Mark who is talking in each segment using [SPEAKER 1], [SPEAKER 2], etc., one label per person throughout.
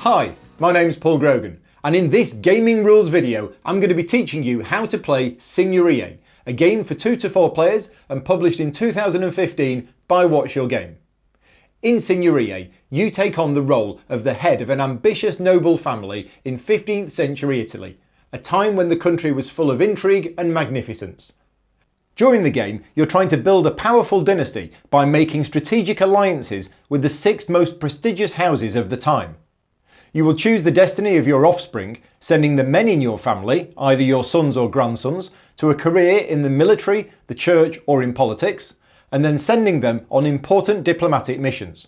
[SPEAKER 1] Hi, my name's Paul Grogan, and in this gaming rules video I'm going to be teaching you how to play Signorie, a game for 2 to 4 players and published in 2015 by What's Your Game. In Signorie, you take on the role of the head of an ambitious noble family in 15th century Italy, a time when the country was full of intrigue and magnificence. During the game, you're trying to build a powerful dynasty by making strategic alliances with the 6 most prestigious houses of the time. You will choose the destiny of your offspring, sending the men in your family, either your sons or grandsons, to a career in the military, the church or in politics, and then sending them on important diplomatic missions.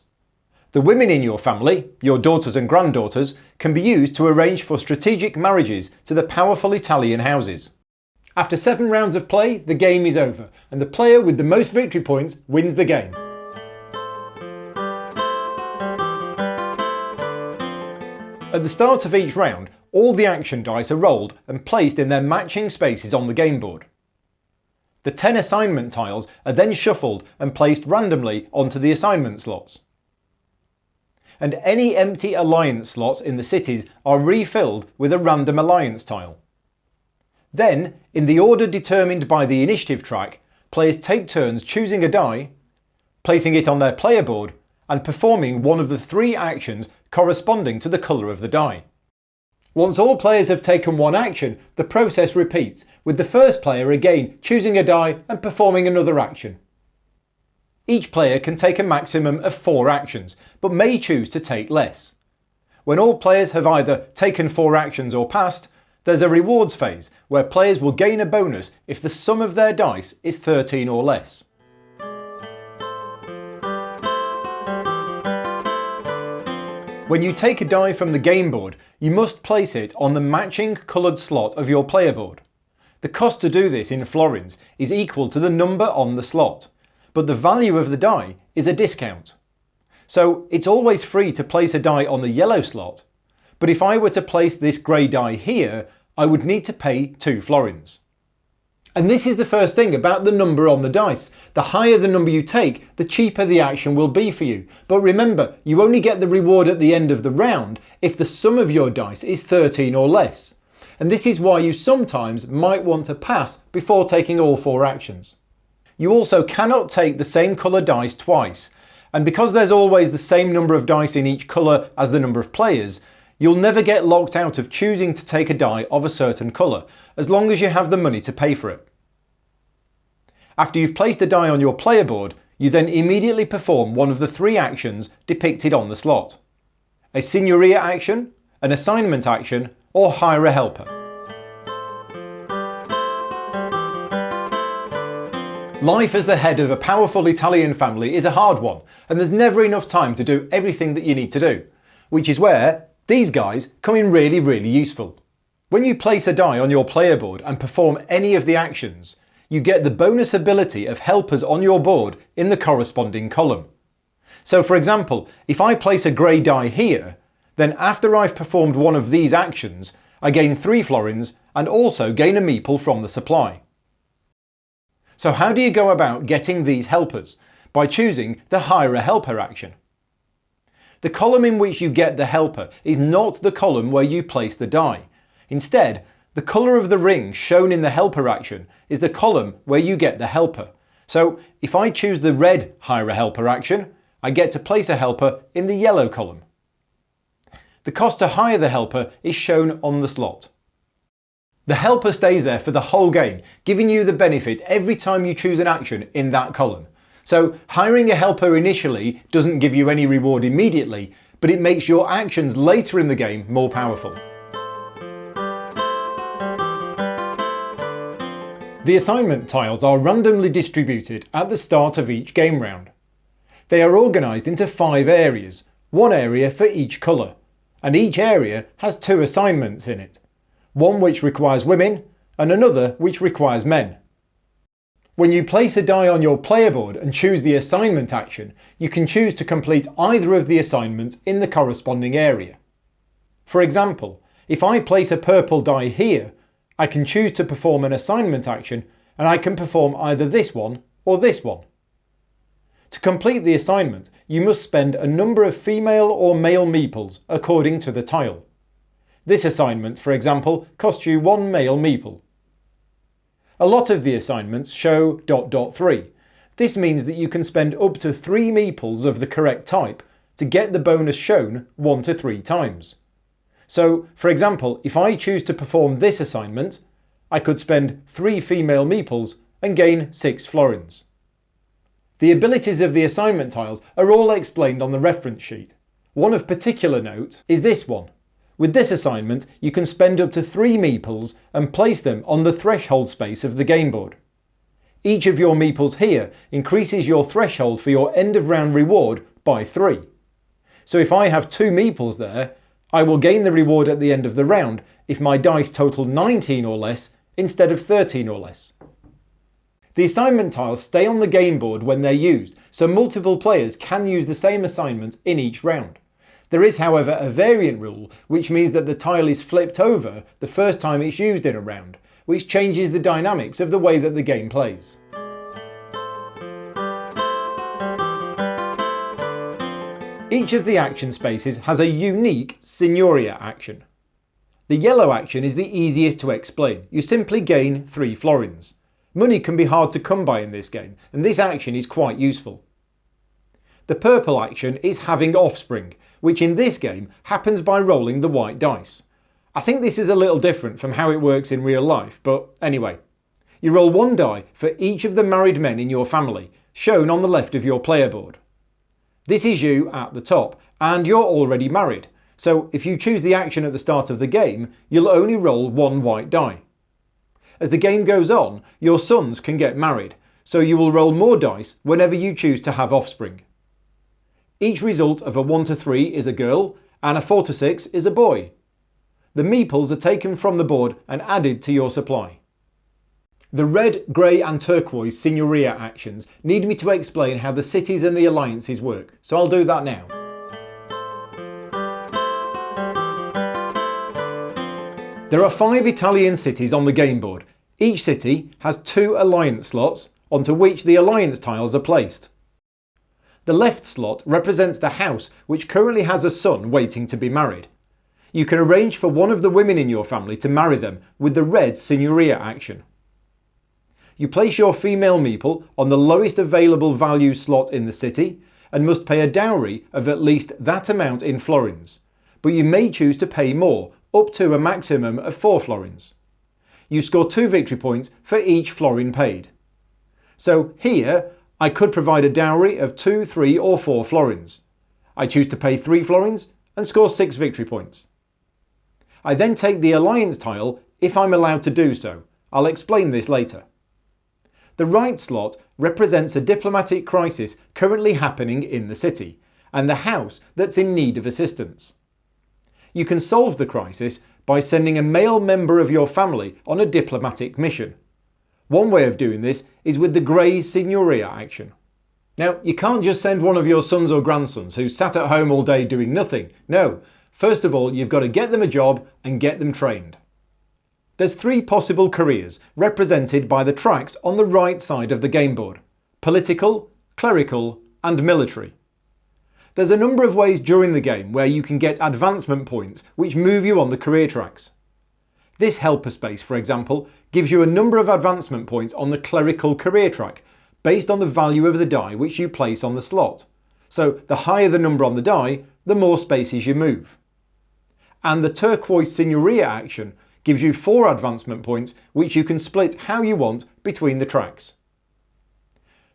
[SPEAKER 1] The women in your family, your daughters and granddaughters, can be used to arrange for strategic marriages to the powerful Italian houses. After 7 rounds of play, the game is over, and the player with the most victory points wins the game. At the start of each round, all the action dice are rolled and placed in their matching spaces on the game board. The 10 assignment tiles are then shuffled and placed randomly onto the assignment slots. And any empty alliance slots in the cities are refilled with a random alliance tile. Then, in the order determined by the initiative track, players take turns choosing a die, placing it on their player board, and performing one of the 3 actions corresponding to the colour of the die. Once all players have taken one action, the process repeats, with the first player again choosing a die and performing another action. Each player can take a maximum of 4 actions, but may choose to take less. When all players have either taken 4 actions or passed, there's a rewards phase where players will gain a bonus if the sum of their dice is 13 or less. When you take a die from the game board, you must place it on the matching coloured slot of your player board. The cost to do this in florins is equal to the number on the slot, but the value of the die is a discount. So it's always free to place a die on the yellow slot, but if I were to place this grey die here, I would need to pay 2 florins. And this is the first thing about the number on the dice. The higher the number you take, the cheaper the action will be for you. But remember, you only get the reward at the end of the round if the sum of your dice is 13 or less. And this is why you sometimes might want to pass before taking all 4 actions. You also cannot take the same colour dice twice. And because there's always the same number of dice in each colour as the number of players, you'll never get locked out of choosing to take a die of a certain colour, as long as you have the money to pay for it. After you've placed a die on your player board, you then immediately perform one of the 3 actions depicted on the slot. A Signoria action, an assignment action, or hire a helper. Life as the head of a powerful Italian family is a hard one, and there's never enough time to do everything that you need to do, which is where these guys come in really useful. When you place a die on your player board and perform any of the actions, you get the bonus ability of helpers on your board in the corresponding column. So for example, if I place a grey die here, then after I've performed one of these actions, I gain 3 florins and also gain a meeple from the supply. So how do you go about getting these helpers? By choosing the hire a helper action. The column in which you get the helper is not the column where you place the die. Instead, the colour of the ring shown in the helper action is the column where you get the helper. So if I choose the red hire a helper action, I get to place a helper in the yellow column. The cost to hire the helper is shown on the slot. The helper stays there for the whole game, giving you the benefit every time you choose an action in that column. So hiring a helper initially doesn't give you any reward immediately, but it makes your actions later in the game more powerful. The assignment tiles are randomly distributed at the start of each game round. They are organised into 5 areas, 1 area for each colour, and each area has 2 assignments in it, one which requires women and another which requires men. When you place a die on your player board and choose the assignment action, you can choose to complete either of the assignments in the corresponding area. For example, if I place a purple die here, I can choose to perform an assignment action and I can perform either this one or this one. To complete the assignment, you must spend a number of female or male meeples according to the tile. This assignment, for example, costs you 1 male meeple. A lot of the assignments show ... 3. This means that you can spend up to 3 meeples of the correct type to get the bonus shown 1 to 3 times. So, for example, if I choose to perform this assignment, I could spend 3 female meeples and gain 6 florins. The abilities of the assignment tiles are all explained on the reference sheet. One of particular note is this one. With this assignment, you can spend up to 3 meeples and place them on the threshold space of the game board. Each of your meeples here increases your threshold for your end of round reward by 3. So if I have 2 meeples there, I will gain the reward at the end of the round if my dice total 19 or less instead of 13 or less. The assignment tiles stay on the game board when they're used, so multiple players can use the same assignment in each round. There is, however, a variant rule, which means that the tile is flipped over the first time it's used in a round, which changes the dynamics of the way that the game plays. Each of the action spaces has a unique Signoria action. The yellow action is the easiest to explain. You simply gain 3 florins. Money can be hard to come by in this game, and this action is quite useful. The purple action is having offspring, which in this game happens by rolling the white dice. I think this is a little different from how it works in real life, but anyway. You roll 1 die for each of the married men in your family, shown on the left of your player board. This is you at the top, and you're already married, so if you choose the action at the start of the game, you'll only roll 1 white die. As the game goes on, your sons can get married, so you will roll more dice whenever you choose to have offspring. Each result of a 1 to 3 is a girl, and a 4 to 6 is a boy. The meeples are taken from the board and added to your supply. The red, grey and turquoise Signoria actions need me to explain how the cities and the alliances work, so I'll do that now. There are 5 Italian cities on the game board. Each city has 2 alliance slots onto which the alliance tiles are placed. The left slot represents the house which currently has a son waiting to be married. You can arrange for one of the women in your family to marry them with the red Signoria action. You place your female meeple on the lowest available value slot in the city and must pay a dowry of at least that amount in florins, but you may choose to pay more, up to a maximum of 4 florins. You score 2 victory points for each florin paid. So here, I could provide a dowry of 2, 3 or 4 florins. I choose to pay 3 florins and score 6 victory points. I then take the alliance tile if I'm allowed to do so. I'll explain this later. The right slot represents a diplomatic crisis currently happening in the city, and the house that's in need of assistance. You can solve the crisis by sending a male member of your family on a diplomatic mission. One way of doing this is with the grey Signoria action. Now, you can't just send one of your sons or grandsons who sat at home all day doing nothing. No, first of all, you've got to get them a job and get them trained. There's 3 possible careers represented by the tracks on the right side of the game board: political, clerical, and military. There's a number of ways during the game where you can get advancement points which move you on the career tracks. This helper space, for example, gives you a number of advancement points on the clerical career track based on the value of the die which you place on the slot. So the higher the number on the die, the more spaces you move. And the turquoise Signoria action gives you 4 advancement points which you can split how you want between the tracks.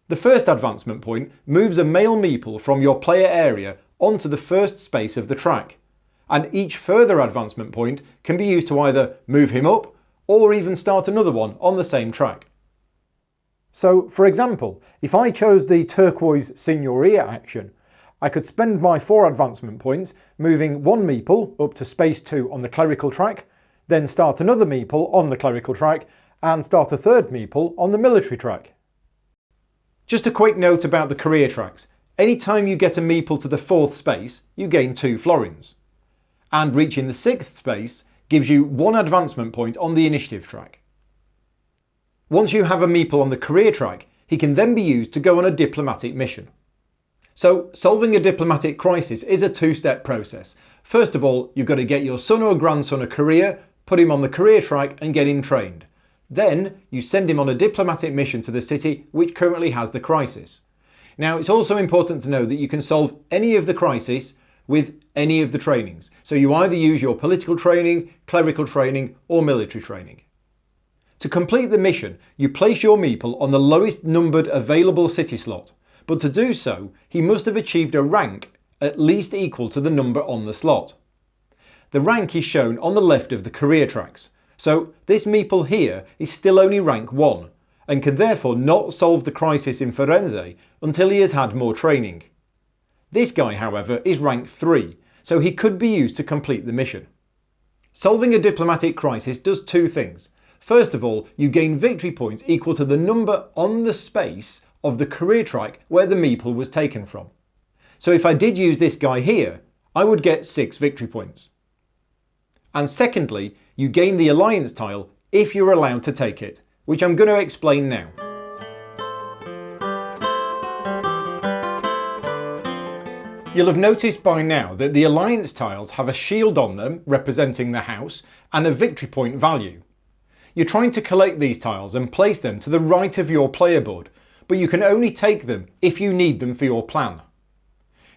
[SPEAKER 1] The first advancement point moves a male meeple from your player area onto the first space of the track, and each further advancement point can be used to either move him up or even start another one on the same track. So, for example, if I chose the turquoise Signoria action, I could spend my 4 advancement points moving 1 meeple up to space 2 on the clerical track, then start another meeple on the clerical track, and start a third meeple on the military track. Just a quick note about the career tracks. Anytime you get a meeple to the 4th space, you gain 2 florins. And reaching the 6th space gives you 1 advancement point on the initiative track. Once you have a meeple on the career track, he can then be used to go on a diplomatic mission. So solving a diplomatic crisis is a two-step process. First of all, you've got to get your son or grandson a career, put him on the career track and get him trained. Then you send him on a diplomatic mission to the city which currently has the crisis. Now it's also important to know that you can solve any of the crises with any of the trainings. So you either use your political training, clerical training or military training. To complete the mission, you place your meeple on the lowest numbered available city slot, but to do so, he must have achieved a rank at least equal to the number on the slot. The rank is shown on the left of the career tracks, so this meeple here is still only rank 1 and can therefore not solve the crisis in Firenze until he has had more training. This guy, however, is rank 3, so he could be used to complete the mission. Solving a diplomatic crisis does two things. First of all, you gain victory points equal to the number on the space of the career track where the meeple was taken from. So if I did use this guy here, I would get 6 victory points. And secondly, you gain the alliance tile if you're allowed to take it, which I'm going to explain now. You'll have noticed by now that the alliance tiles have a shield on them representing the house and a victory point value. You're trying to collect these tiles and place them to the right of your player board, but you can only take them if you need them for your plan.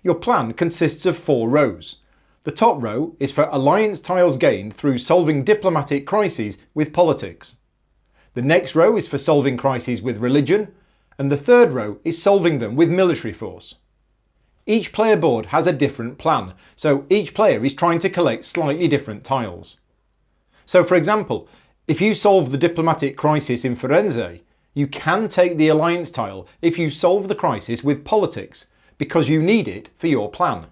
[SPEAKER 1] Your plan consists of 4 rows. The top row is for alliance tiles gained through solving diplomatic crises with politics. The next row is for solving crises with religion, and the third row is solving them with military force. Each player board has a different plan, so each player is trying to collect slightly different tiles. So for example, if you solve the diplomatic crisis in Firenze, you can take the alliance tile if you solve the crisis with politics, because you need it for your plan.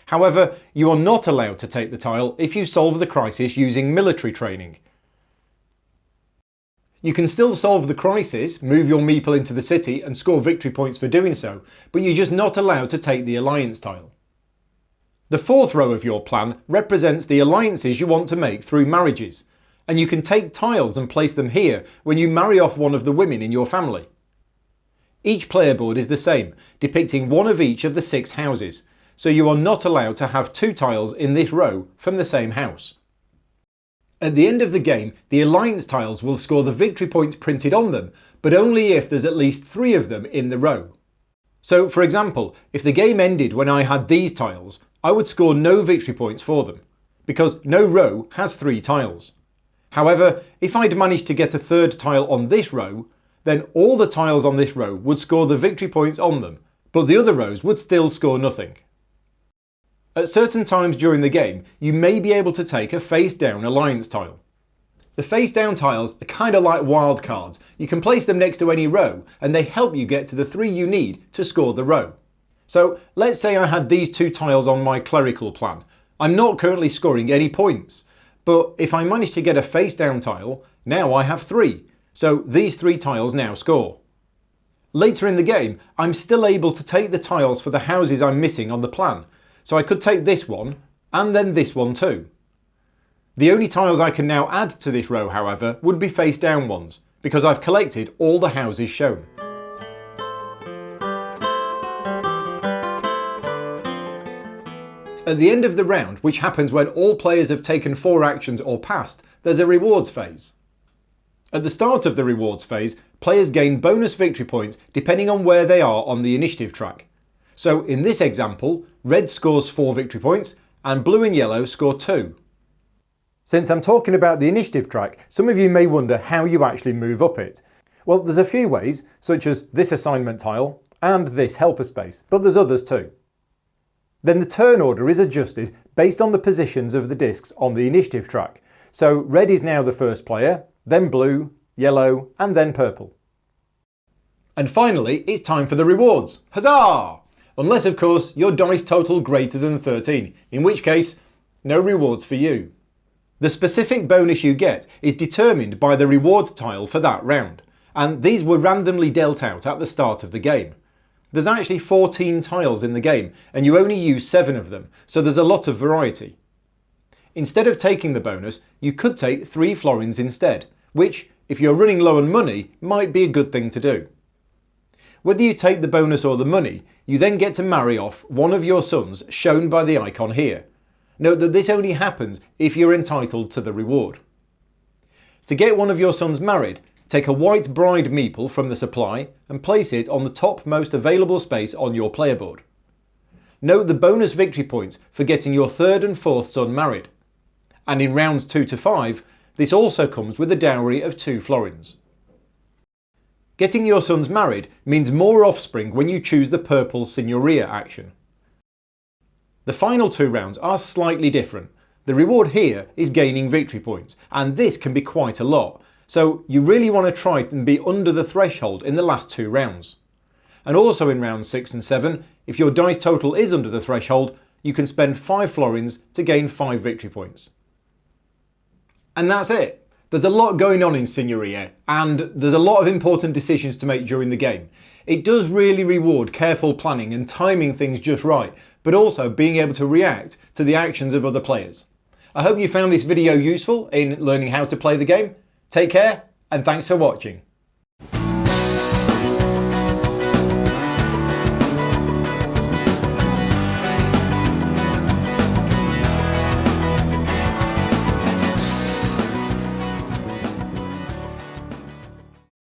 [SPEAKER 1] However, you are not allowed to take the tile if you solve the crisis using military training. You can still solve the crisis, move your meeple into the city and score victory points for doing so, but you're just not allowed to take the alliance tile. The fourth row of your plan represents the alliances you want to make through marriages, and you can take tiles and place them here when you marry off one of the women in your family. Each player board is the same, depicting one of each of the 6 houses, so you are not allowed to have 2 tiles in this row from the same house. At the end of the game, the alliance tiles will score the victory points printed on them, but only if there's at least 3 of them in the row. So for example, if the game ended when I had these tiles, I would score no victory points for them, because no row has 3 tiles. However, if I'd managed to get a third tile on this row, then all the tiles on this row would score the victory points on them, but the other rows would still score nothing. At certain times during the game, you may be able to take a face-down alliance tile. The face-down tiles are kind of like wild cards. You can place them next to any row, and they help you get to the 3 you need to score the row. So let's say I had these 2 tiles on my clerical plan. I'm not currently scoring any points, but if I manage to get a face-down tile, now I have 3, so these 3 tiles now score. Later in the game, I'm still able to take the tiles for the houses I'm missing on the plan, so I could take this one, and then this one too. The only tiles I can now add to this row, however, would be face-down ones, because I've collected all the houses shown. At the end of the round, which happens when all players have taken 4 actions or passed, there's a rewards phase. At the start of the rewards phase, players gain bonus victory points depending on where they are on the initiative track. So in this example, red scores 4 victory points and blue and yellow score 2. Since I'm talking about the initiative track, some of you may wonder how you actually move up it. Well, there's a few ways, such as this assignment tile and this helper space, but there's others too. Then the turn order is adjusted based on the positions of the discs on the initiative track. So red is now the first player, then blue, yellow, and then purple. And finally, it's time for the rewards. Huzzah! Unless, of course, your dice total greater than 13, in which case, no rewards for you. The specific bonus you get is determined by the reward tile for that round, and these were randomly dealt out at the start of the game. There's actually 14 tiles in the game, and you only use 7 of them, so there's a lot of variety. Instead of taking the bonus, you could take 3 florins instead, which, if you're running low on money, might be a good thing to do. Whether you take the bonus or the money, you then get to marry off one of your sons shown by the icon here. Note that this only happens if you're entitled to the reward. To get one of your sons married, take a white bride meeple from the supply and place it on the topmost available space on your player board. Note the bonus victory points for getting your third and fourth son married. And in rounds 2 to 5, this also comes with a dowry of 2 florins. Getting your sons married means more offspring when you choose the purple Signoria action. The final 2 rounds are slightly different. The reward here is gaining victory points, and this can be quite a lot, so you really want to try and be under the threshold in the last 2 rounds. And also in rounds 6 and 7, if your dice total is under the threshold, you can spend 5 florins to gain 5 victory points. And that's it. There's a lot going on in Signoria, and there's a lot of important decisions to make during the game. It does really reward careful planning and timing things just right, but also being able to react to the actions of other players. I hope you found this video useful in learning how to play the game. Take care, and thanks for watching.